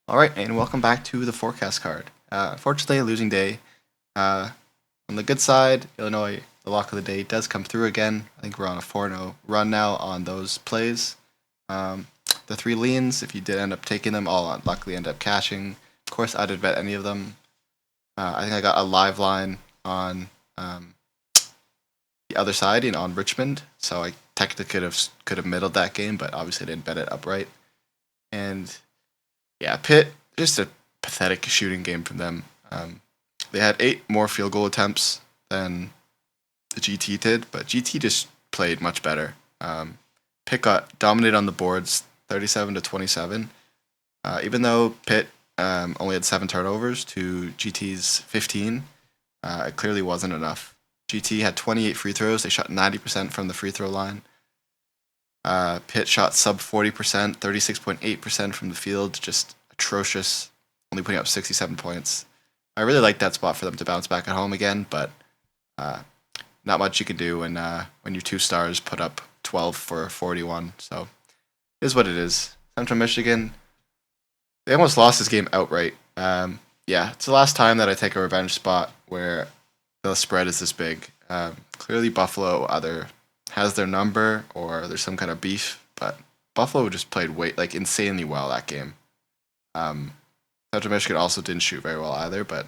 All right, and welcome back to the forecast card. Unfortunately, a losing day. Uh, on the good side, Illinois, the lock of the day, does come through again. I think we're on a 4-0 run now on those plays. Um, the three leans, if you did end up taking them, all luckily end up cashing. Of course, I didn't bet any of them. I think I got a live line on the other side, on Richmond, so I technically could have middled that game, but obviously I didn't bet it upright. And yeah, Pitt, just a pathetic shooting game from them. They had 8 more field goal attempts than the GT did, but GT just played much better. Pitt got dominated on the boards, 37-27. Even though Pitt only had 7 turnovers to GT's 15, it clearly wasn't enough. GT had 28 free throws. They shot 90% from the free throw line. Pitt shot sub 40%, 36.8% from the field, just atrocious, only putting up 67 points. I really like that spot for them to bounce back at home again, but not much you can do when your 2 stars put up 12 for 41. So it is what it is. Central Michigan, they almost lost this game outright. Yeah, it's the last time that I take a revenge spot where the spread is this big. Clearly, Buffalo either has their number or there's some kind of beef, but Buffalo just played insanely well that game. Um, Central Michigan also didn't shoot very well either, but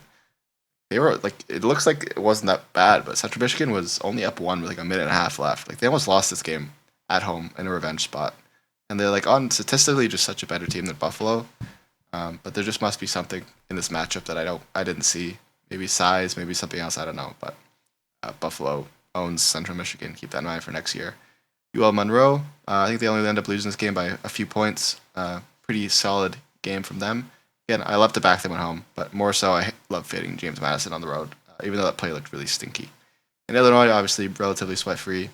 they were it looks like it wasn't that bad, but Central Michigan was only up one with like a minute and a half left. Like they almost lost this game at home in a revenge spot, and they're like on statistically just such a better team than Buffalo. But there just must be something in this matchup that I didn't see. Maybe size, maybe something else. I don't know. But Buffalo owns Central Michigan. Keep that in mind for next year. UL Monroe. I think they only end up losing this game by a few points. Pretty solid game from them. Again, I love to back them at home, but more so I love fading James Madison on the road, even though that play looked really stinky. And Illinois, obviously, relatively sweat free.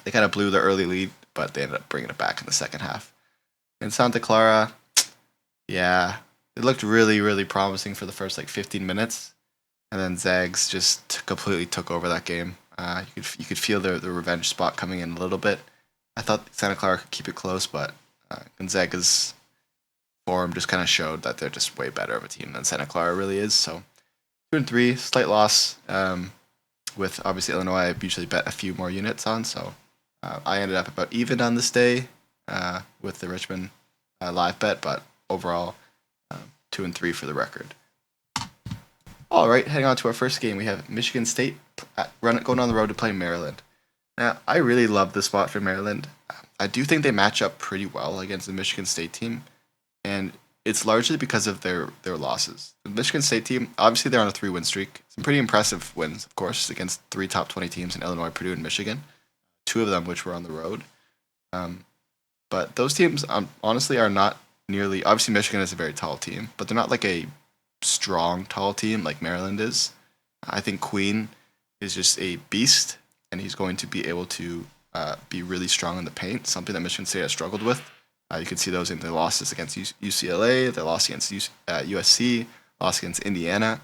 They kind of blew their early lead, but they ended up bringing it back in the second half. In Santa Clara, yeah, it looked really, really promising for the first 15 minutes, and then Zags just completely took over that game. You could feel the revenge spot coming in a little bit. I thought Santa Clara could keep it close, but Gonzaga's form just kind of showed that they're just way better of a team than Santa Clara really is. So 2-3, slight loss. With obviously Illinois, I usually bet a few more units on, so I ended up about even on this day with the Richmond live bet, but overall 2-3 for the record. All right, heading on to our first game, we have Michigan State going on the road to play Maryland. Now, I really love the spot for Maryland. I do think they match up pretty well against the Michigan State team, and it's largely because of their losses. The Michigan State team, obviously, they're on a 3-win streak. Some pretty impressive wins, of course, against 3 top 20 teams in Illinois, Purdue, and Michigan. 2 of them which were on the road. But those teams, honestly, are not nearly. Obviously, Michigan is a very tall team, but they're not like a strong, tall team like Maryland is. I think Queen is just a beast, and he's going to be able to be really strong in the paint, something that Michigan State has struggled with. You can see those in the losses against UCLA, the loss against USC, loss against Indiana.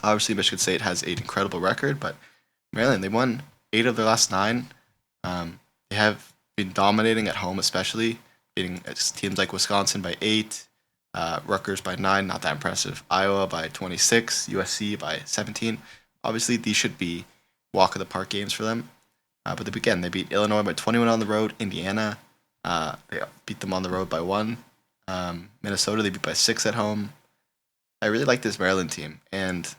Obviously, Michigan State has an incredible record, but Maryland, they won 8 of their last 9. They have been dominating at home, especially beating teams like Wisconsin by 8, Rutgers by 9, not that impressive. Iowa by 26, USC by 17. Obviously, these should be walk of the park games for them. But they beat Illinois by 21 on the road. Indiana, they beat them on the road by 1. Minnesota, they beat by 6 at home. I really like this Maryland team, and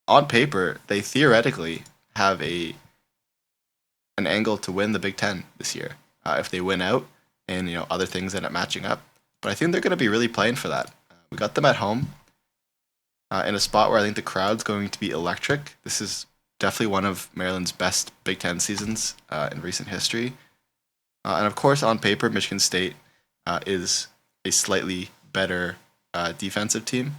on paper, they theoretically have an angle to win the Big Ten this year if they win out and other things end up matching up. But I think they're going to be really playing for that. We got them at home in a spot where I think the crowd's going to be electric. This is definitely one of Maryland's best Big Ten seasons in recent history. And of course, on paper, Michigan State is a slightly better defensive team.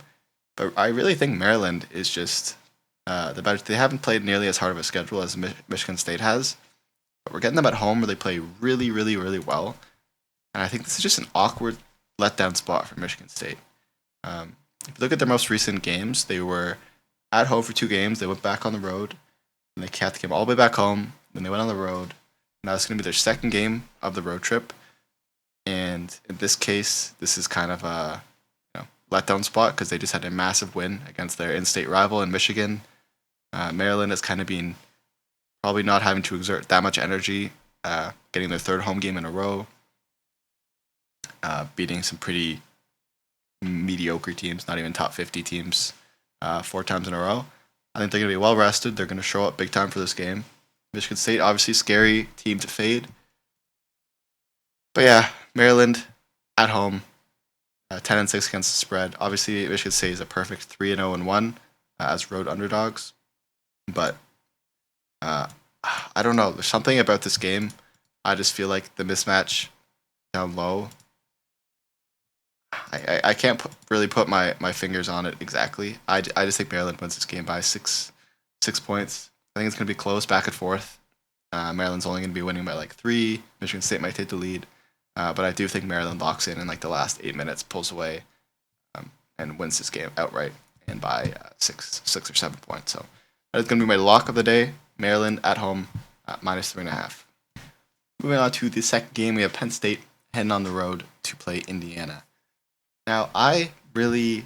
But I really think Maryland is just the better. They haven't played nearly as hard of a schedule as Michigan State has. But we're getting them at home where they play really, really, really well. And I think this is just an awkward letdown spot for Michigan State. If you look at their most recent games, they were at home for 2 games. They went back on the road, and they kept the game all the way back home. Then they went on the road. Now it's going to be their second game of the road trip. And in this case, this is kind of letdown spot because they just had a massive win against their in-state rival in Michigan. Maryland has kind of been probably not having to exert that much energy, getting their third home game in a row, beating some pretty mediocre teams, not even top 50 teams, 4 times in a row. I think they're going to be well rested. They're going to show up big time for this game. Michigan State, obviously, scary team to fade. But yeah, Maryland at home, 10-6 against the spread. Obviously, Michigan State is a perfect 3-0-1 as road underdogs. But I don't know. There's something about this game. I just feel like the mismatch down low. I can't really put my fingers on it exactly. I just think Maryland wins this game by 6 points. I think it's going to be close, back and forth. Maryland's only going to be winning by like 3. Michigan State might take the lead. But I do think Maryland locks in like the last 8 minutes, pulls away, and wins this game outright and by 6 or 7 points. So that's going to be my lock of the day. Maryland at home, -3.5. Moving on to the second game, we have Penn State heading on the road to play Indiana. Now, I really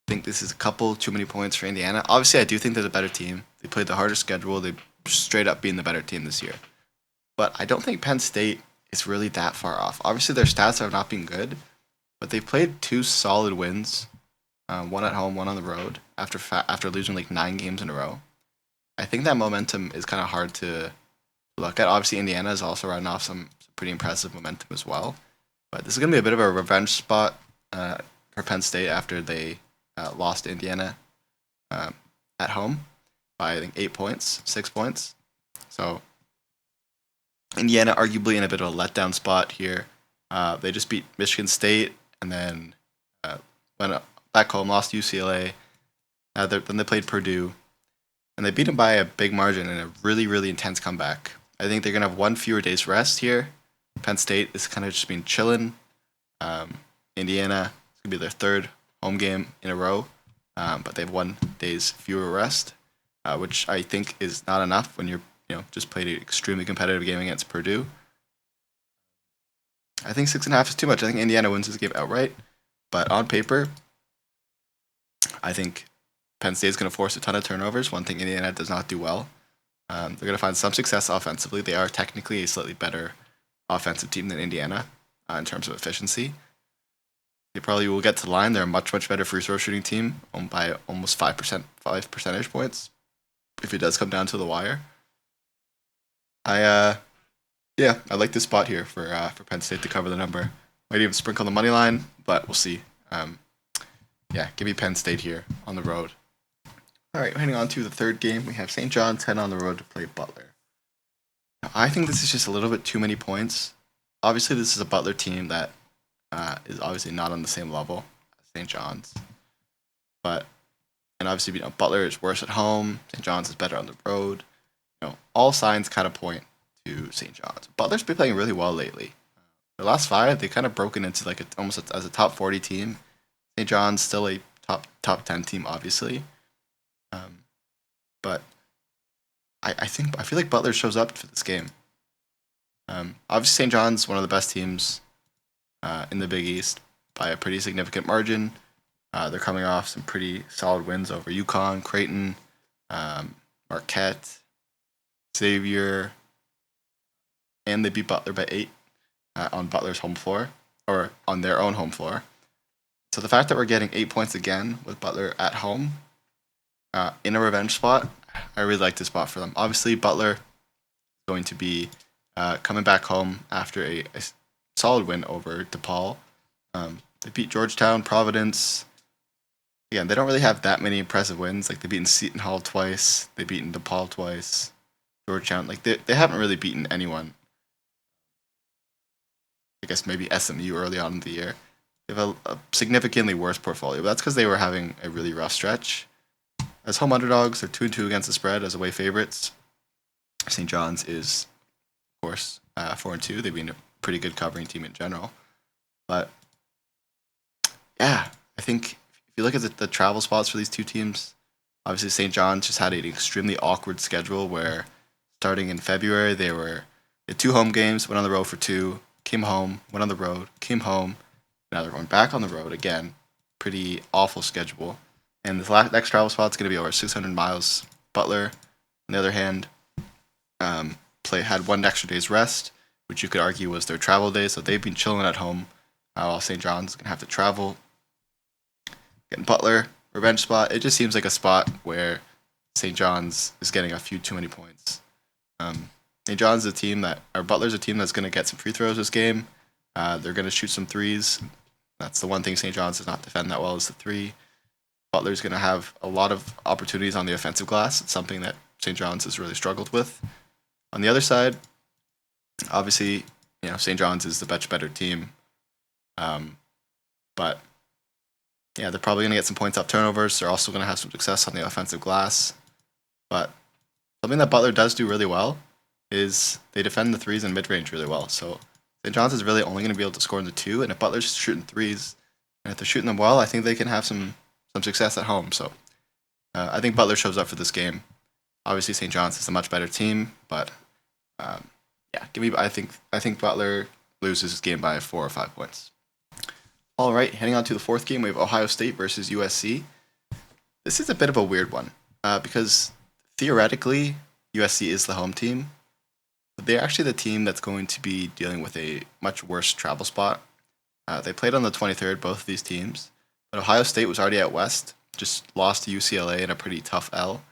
think this is a couple too many points for Indiana. Obviously, I do think they're the better team. They played the harder schedule. They straight up being the better team this year. But I don't think Penn State is really that far off. Obviously, their stats have not been good, but they've played 2 solid wins, one at home, one on the road, after losing like 9 games in a row. I think that momentum is kind of hard to look at. Obviously, Indiana is also riding off some pretty impressive momentum as well. But this is going to be a bit of a revenge spot for Penn State after they lost to Indiana at home by, I think, 8 points, 6 points. So Indiana arguably in a bit of a letdown spot here. They just beat Michigan State and then went back home, lost to UCLA. Then they played Purdue. And they beat them by a big margin in a really, really intense comeback. I think they're going to have 1 fewer day's rest here. Penn State is kind of just been chilling. Indiana is going to be their 3rd home game in a row. But they have 1 day's fewer rest, which I think is not enough when you're just played an extremely competitive game against Purdue. I think 6.5 is too much. I think Indiana wins this game outright. But on paper, I think Penn State is going to force a ton of turnovers, one thing Indiana does not do well. They're going to find some success offensively. They are technically a slightly better offensive team than Indiana in terms of efficiency. They probably will get to the line. They're a much, much better free throw shooting team by almost 5 percentage points if it does come down to the wire. I like this spot here for Penn State to cover the number. Might even sprinkle the money line, but we'll see. Give me Penn State here on the road. All right, heading on to the third game, we have St. John's heading on the road to play Butler. Now, I think this is just a little bit too many points. Obviously, this is a Butler team that is obviously not on the same level as St. John's. And obviously, Butler is worse at home. St. John's is better on the road. All signs kind of point to St. John's. Butler's been playing really well lately. The last 5, they kind of broken into like almost as a top 40 team. St. John's still a top 10 team, obviously. But I feel like Butler shows up for this game. Obviously, St. John's one of the best teams in the Big East by a pretty significant margin. They're coming off some pretty solid wins over UConn, Creighton, Marquette, Xavier, and they beat Butler by 8 on Butler's home floor, or on their own home floor. So the fact that we're getting 8 points again with Butler at home in a revenge spot, I really like this spot for them. Obviously, Butler is going to be coming back home after a solid win over DePaul. They beat Georgetown, Providence. Again, they don't really have that many impressive wins. Like, they've beaten Seton Hall twice. They've beaten DePaul twice. Georgetown. Like, they haven't really beaten anyone. I guess maybe SMU early on in the year. They have a significantly worse portfolio, but that's because they were having a really rough stretch. As home underdogs, they're 2-2 against the spread as away favorites. St. John's is, of course, 4-2. They've been a pretty good covering team in general. But, yeah, I think if you look at the travel spots for these two teams, obviously St. John's just had an extremely awkward schedule where starting in February, they had 2 home games, went on the road for 2, came home, went on the road, came home. Now they're going back on the road again, pretty awful schedule. And this next travel spot is going to be over 600 miles. Butler, on the other hand, had one extra day's rest, which you could argue was their travel day, so they've been chilling at home, while St. John's is going to have to travel. Getting Butler, revenge spot. It just seems like a spot where St. John's is getting a few too many points. St. John's is a team Butler's a team that's going to get some free throws this game. They're going to shoot some threes. That's the one thing St. John's does not defend that well is the three. Butler's going to have a lot of opportunities on the offensive glass. It's something that St. John's has really struggled with. On the other side, obviously, St. John's is the much better team. But yeah, they're probably going to get some points off turnovers. They're also going to have some success on the offensive glass. But something that Butler does do really well is they defend the threes and mid-range really well. So St. John's is really only going to be able to score in the two, and if Butler's shooting threes, and if they're shooting them well, I think they can have some success at home. So I think Butler shows up for this game. Obviously, St. John's is a much better team, but I think Butler loses this game by 4 or 5 points. All right, heading on to the fourth game, we have Ohio State versus USC. This is a bit of a weird one because theoretically, USC is the home team, but they're actually the team that's going to be dealing with a much worse travel spot. They played on the 23rd, both of these teams, but Ohio State was already out west, just lost to UCLA in a pretty tough L.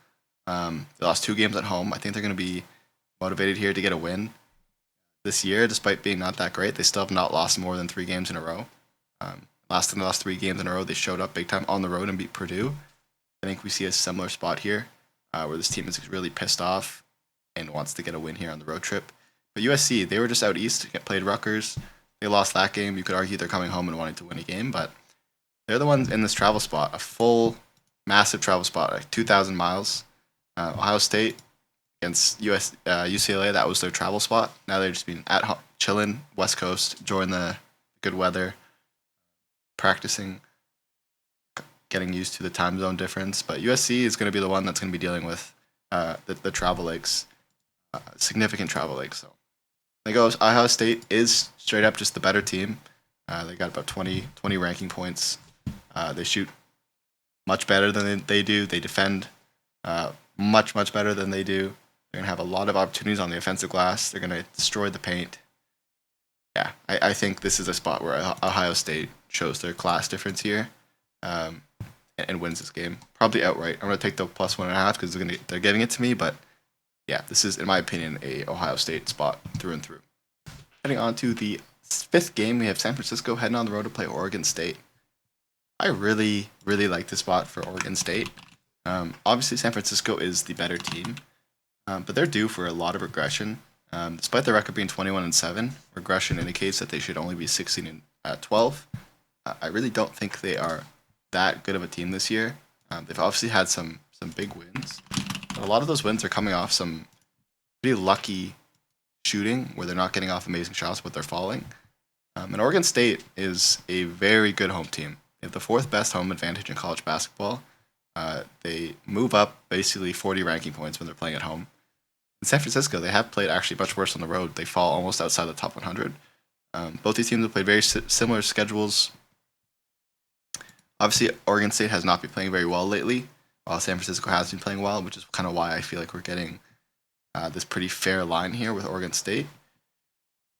They lost 2 games at home. I think they're going to be motivated here to get a win. This year, despite being not that great, they still have not lost more than 3 games in a row. Last time they lost 3 games in a row, they showed up big time on the road and beat Purdue. I think we see a similar spot here where this team is really pissed off and wants to get a win here on the road trip. But USC, they were just out east, played Rutgers. They lost that game. You could argue they're coming home and wanting to win a game, but they're the ones in this travel spot, a full, massive travel spot, like 2,000 miles. Ohio State against UCLA, that was their travel spot. Now they're just being at home, chilling, West Coast, enjoying the good weather, practicing, getting used to the time zone difference. But USC is going to be the one that's going to be dealing with the travel legs, significant travel legs. So I think Ohio State is straight up just the better team. They got about 20 ranking points. They shoot much better than they do. They defend much better than they do. They're going to have a lot of opportunities on the offensive glass. They're going to destroy the paint. Yeah, I think this is a spot where Ohio State shows their class difference here and wins this game. Probably outright. I'm going to take the +1.5 because they're giving it to me. But yeah, this is, in my opinion, a Ohio State spot through and through. Heading on to the 5th game, we have San Francisco heading on the road to play Oregon State. I really like this spot for Oregon State. Obviously, San Francisco is the better team, but they're due for a lot of regression. Despite their record being 21-7, regression indicates that they should only be 16-12. I really don't think they are that good of a team this year. They've obviously had some big wins, but a lot of those wins are coming off some pretty lucky shooting where they're not getting off amazing shots, but they're falling. And Oregon State is a very good home team. They have the 4th best home advantage in college basketball. They move up basically 40 ranking points when they're playing at home. In San Francisco, they have played actually much worse on the road. They fall almost outside the top 100. Both these teams have played very similar schedules. Obviously, Oregon State has not been playing very well lately, while San Francisco has been playing well, which is kind of why I feel like we're getting this pretty fair line here with Oregon State.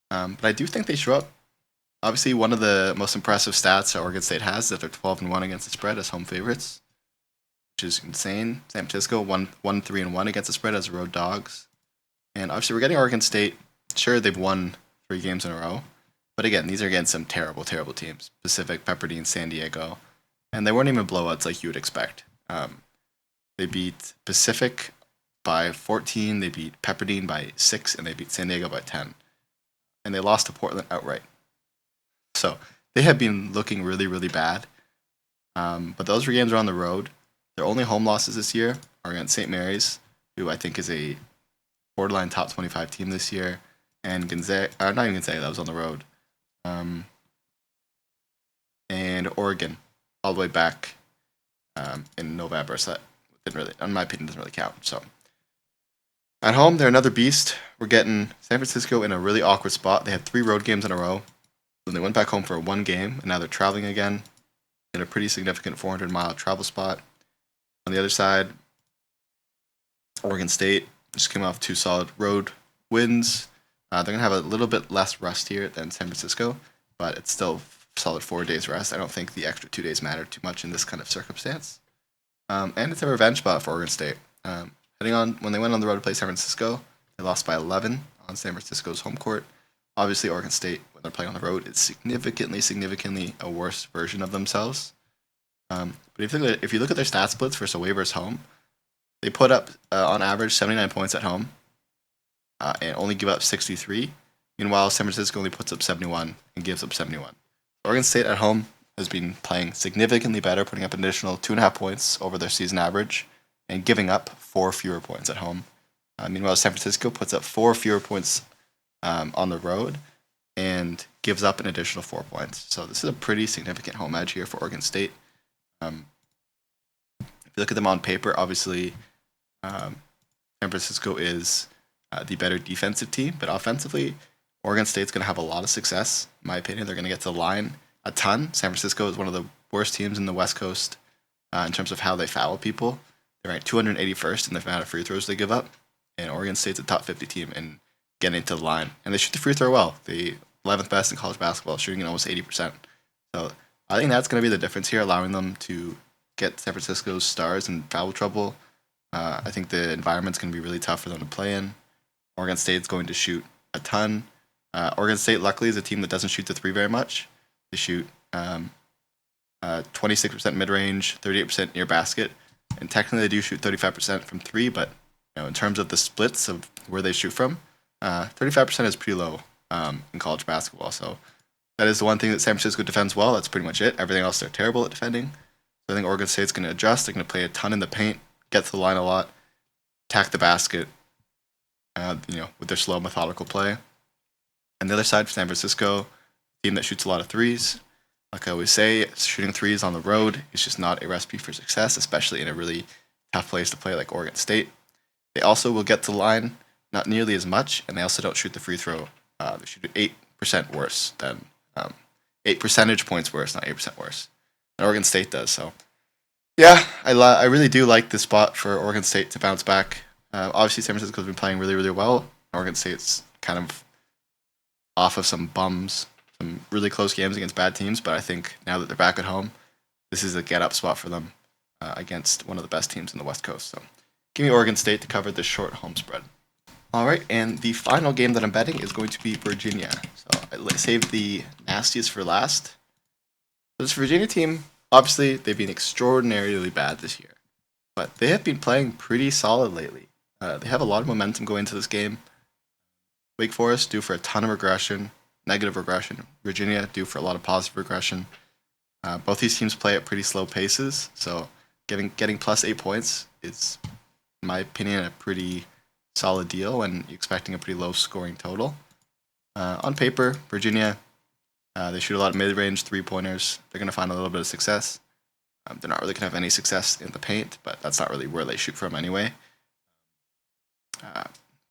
But I do think they show up. Obviously, one of the most impressive stats that Oregon State has is that they're 12-1 against the spread as home favorites, which is insane. San Francisco 1-3-1 against the spread as road dogs. And obviously, we're getting Oregon State. Sure, they've won 3 games in a row. But again, these are against some terrible teams. Pacific, Pepperdine, San Diego. And they weren't even blowouts like you would expect. They beat Pacific by 14, they beat Pepperdine by 6, and they beat San Diego by 10. And they lost to Portland outright. So they have been looking really bad. But those 3 games are on the road. Their only home losses this year are against St. Mary's, who I think is a borderline top 25 team this year, and Gonzaga, not even Gonzaga, that was on the road, and Oregon, all the way back in November. So that didn't really, in my opinion, doesn't really count. So at home, they're another beast. We're getting San Francisco in a really awkward spot. They had 3 road games in a row. Then they went back home for 1 game, and now they're traveling again. in a pretty significant 400-mile travel spot. On the other side, Oregon State just came off 2 solid road wins. They're going to have a little bit less rest here than San Francisco, but it's still solid 4 days rest. I don't think the extra 2 days matter too much in this kind of circumstance. And it's a revenge spot for Oregon State. When they went on the road to play San Francisco, they lost by 11 on San Francisco's home court. Obviously, Oregon State, when they're playing on the road, is significantly a worse version of themselves. But if you look at their stat splits versus away versus home, they put up, on average, 79 points at home and only give up 63. Meanwhile, San Francisco only puts up 71 and gives up 71. Oregon State at home has been playing significantly better, putting up an additional 2.5 points over their season average and giving up 4 fewer points at home. Meanwhile, San Francisco puts up 4 fewer points on the road and gives up an additional 4 points. So this is a pretty significant home edge here for Oregon State. If you look at them on paper, obviously San Francisco is the better defensive team, but offensively, Oregon State's going to have a lot of success, in my opinion. They're going to get to the line a ton. San Francisco is one of the worst teams in the West Coast in terms of how they foul people. They're ranked 281st in the amount of free throws they give up, and Oregon State's a top 50 team in getting to the line. And they shoot the free throw well. The 11th best in college basketball, shooting at almost 80%. So I think that's going to be the difference here, allowing them to get San Francisco's stars in foul trouble. I think the environment's going to be really tough for them to play in. Oregon State's going to shoot a ton. Oregon State, luckily, is a team that doesn't shoot the three very much. They shoot 26% mid-range, 38% near basket, and technically they do shoot 35% from three, but in terms of the splits of where they shoot from, 35% is pretty low in college basketball. So that is the one thing that San Francisco defends well. That's pretty much it. Everything else they're terrible at defending. So I think Oregon State's going to adjust. They're going to play a ton in the paint, get to the line a lot, attack the basket, with their slow, methodical play. And the other side for San Francisco, team that shoots a lot of threes. Like I always say, shooting threes on the road is just not a recipe for success, especially in a really tough place to play like Oregon State. They also will get to the line, not nearly as much, and they also don't shoot the free throw. They shoot 8% worse than 8 percentage points worse, not 8% worse. And Oregon State does. So, yeah, I really do like this spot for Oregon State to bounce back. Obviously, San Francisco's been playing really, really well. Oregon State's kind of off of some bums, some really close games against bad teams, but I think now that they're back at home, this is a get-up spot for them against one of the best teams in the West Coast. So give me Oregon State to cover this short home spread. All right, and the final game that I'm betting is going to be Virginia. So I saved the nastiest for last. This Virginia team, obviously, they've been extraordinarily bad this year, but they have been playing pretty solid lately. They have a lot of momentum going into this game. Wake Forest due for a ton of regression, negative regression. Virginia due for a lot of positive regression. Both these teams play at pretty slow paces, so getting plus 8 points is, in my opinion, a pretty solid deal when you're expecting a pretty low scoring total. On paper, Virginia, they shoot a lot of mid-range three-pointers. They're going to find a little bit of success. They're not really going to have any success in the paint, but that's not really where they shoot from anyway.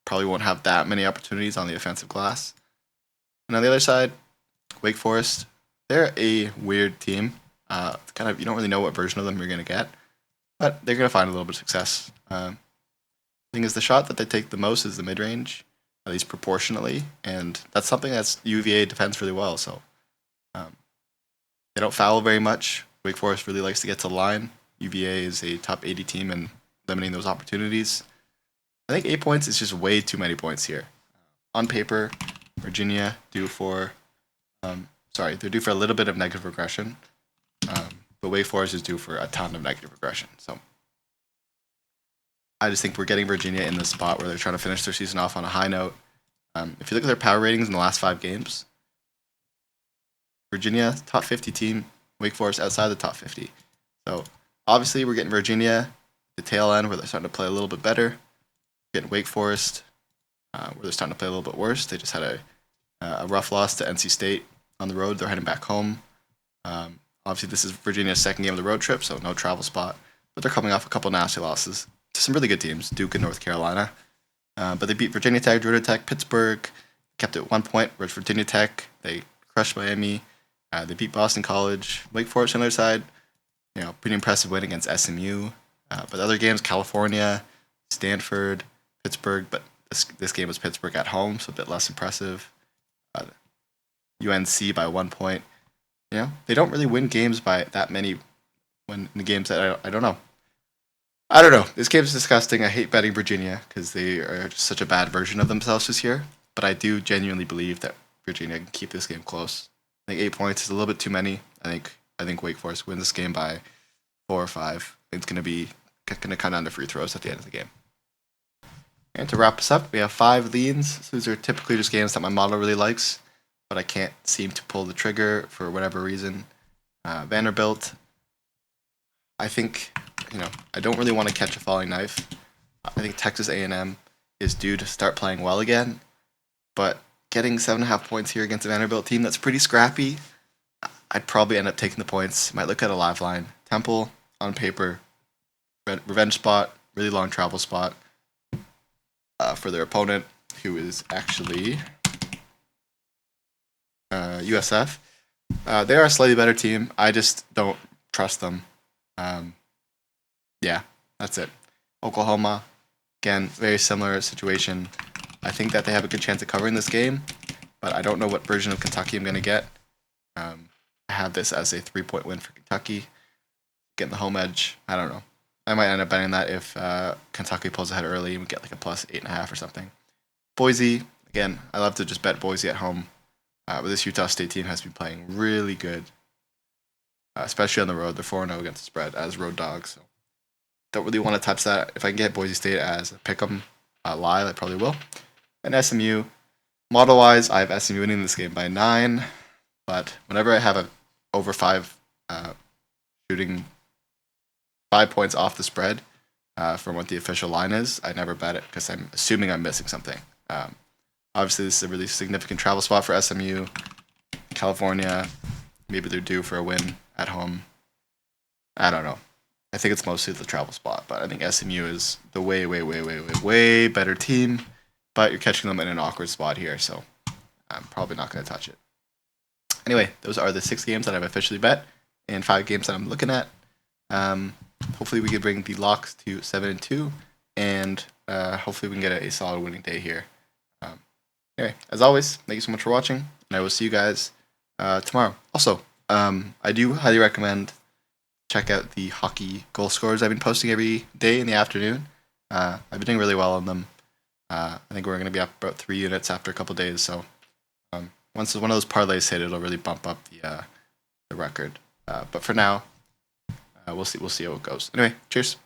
Probably won't have that many opportunities on the offensive glass. And on the other side, Wake Forest, they're a weird team. You don't really know what version of them you're going to get, but they're going to find a little bit of success. Thing is, the shot that they take the most is the mid-range, at least proportionally, and that's something that's UVA defends really well. So they don't foul very much. Wake Forest really likes to get to the line. UVA is a top 80 team in limiting those opportunities. I think 8 points is just way too many points here. On paper, Virginia they're due for a little bit of negative regression, but Wake Forest is due for a ton of negative regression. So I just think we're getting Virginia in the spot where they're trying to finish their season off on a high note. If you look at their power ratings in the last 5 games, Virginia, top 50 team, Wake Forest outside the top 50. So obviously we're getting Virginia the tail end where they're starting to play a little bit better. Getting Wake Forest where they're starting to play a little bit worse. They just had a rough loss to NC State on the road. They're heading back home. Obviously this is Virginia's second game of the road trip, so no travel spot. But they're coming off a couple nasty losses to some really good teams, Duke and North Carolina. But they beat Virginia Tech, Georgia Tech, Pittsburgh, kept it 1 point. Whereas Virginia Tech, they crushed Miami. They beat Boston College. Wake Forest on their side, pretty impressive win against SMU. But the other games, California, Stanford, Pittsburgh, but this game was Pittsburgh at home, so a bit less impressive. UNC by 1 point. They don't really win games by that many when in the games that I don't know. I don't know. This game's disgusting. I hate betting Virginia because they are just such a bad version of themselves this year. But I do genuinely believe that Virginia can keep this game close. I think 8 points is a little bit too many. I think Wake Forest wins this game by 4 or 5. It's going to come down to free throws at the end of the game. And to wrap us up, we have 5 leans. So these are typically just games that my model really likes, but I can't seem to pull the trigger for whatever reason. Vanderbilt, I think, I don't really want to catch a falling knife. I think Texas A&M is due to start playing well again, but getting 7.5 points here against a Vanderbilt team that's pretty scrappy, I'd probably end up taking the points. Might look at a live line. Temple, on paper, revenge spot, really long travel spot for their opponent, who is actually USF. They are a slightly better team. I just don't trust them. Yeah, that's it. Oklahoma, again, very similar situation. I think that they have a good chance of covering this game, but I don't know what version of Kentucky I'm going to get. I have this as a 3-point win for Kentucky. Getting the home edge, I don't know. I might end up betting that if Kentucky pulls ahead early and we get like a plus 8.5 or something. Boise, again, I love to just bet Boise at home. But this Utah State team has been playing really good, especially on the road. They're 4-0 against the spread as road dogs. So don't really want to touch that. If I can get Boise State as a pick'em live, I probably will. And SMU, model-wise, I have SMU winning this game by 9. But whenever I have a over 5 shooting 5 points off the spread from what the official line is, I never bet it because I'm assuming I'm missing something. Obviously, this is a really significant travel spot for SMU. California, maybe they're due for a win at home. I don't know. I think it's mostly the travel spot, but I think SMU is the way better team. But you're catching them in an awkward spot here, so I'm probably not going to touch it. Anyway, those are the 6 games that I've officially bet and 5 games that I'm looking at. Hopefully we can bring the locks to 7-2, and hopefully we can get a solid winning day here. Anyway, as always, thank you so much for watching, and I will see you guys tomorrow. Also, I do highly recommend check out the hockey goal scorers I've been posting every day in the afternoon. I've been doing really well on them. I think we're going to be up about 3 units after a couple days, so once one of those parlays hit, it'll really bump up the record. But for now, we'll see how it goes. Anyway, cheers.